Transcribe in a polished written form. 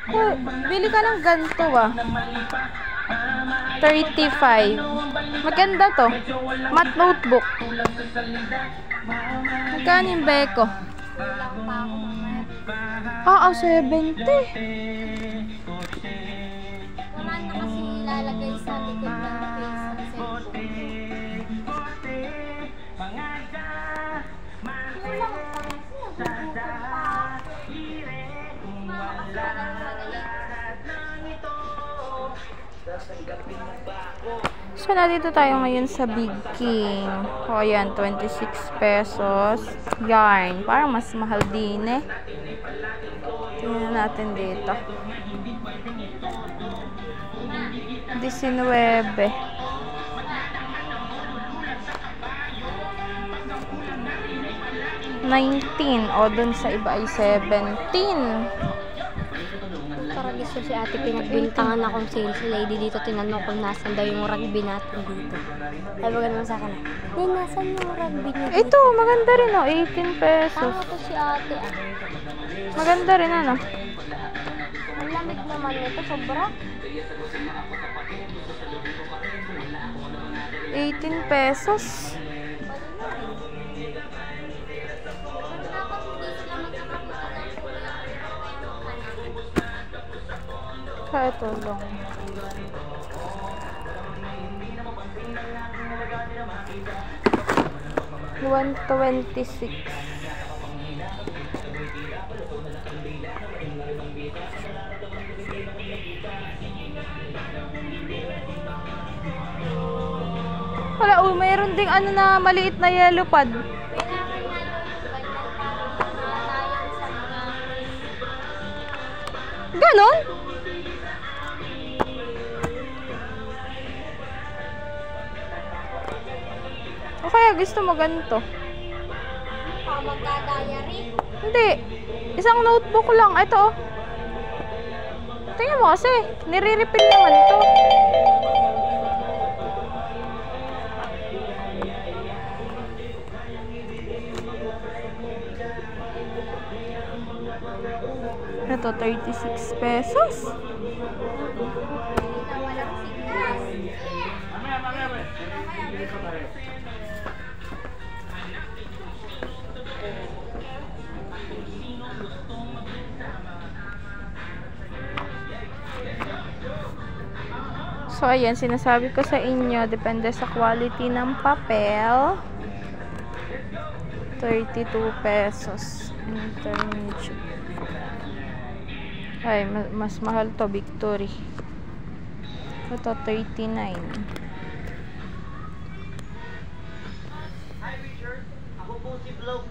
Oh, bili ka ng ganito ah. 35. Maganda to. Matte notebook. Magkano yung beko? Ah, 70. Naman na kasi ilalagay sa likod ng face ng cellphone. So, nandito tayo ngayon sa Big King. O, ayan, 26 pesos. Yarn. Parang mas mahal din eh. Tingnan natin dito. 19. O, dun sa iba ay 17. Gusto si ate, pinagbintangan akong sales lady dito. Tinanong kung nasan daw yung rugby natin dito. Sabi ko naman sa akin, nasan yung rugby niya dito? Ito, maganda rin oh, 18 pesos. Tama to si ate ah. Maganda rin ano. Ang lamig naman nito, sobra. 18 pesos. Ito lang. 126. Wala, mayroon ding ano na maliit na yellow pad. Ganon? O kaya gusto mo ganito? Magka-diary? Hindi. Isang notebook lang. Ito oh. Tingnan mo kasi. Nire-refill naman ito. Ito, 36 pesos. So, ayan, sinasabi ko sa inyo, depende sa quality ng papel. 32 pesos. Intermediate. Ay, mas mahal to, Victory. Ito, 39. Hi Richard, ako po si Vlog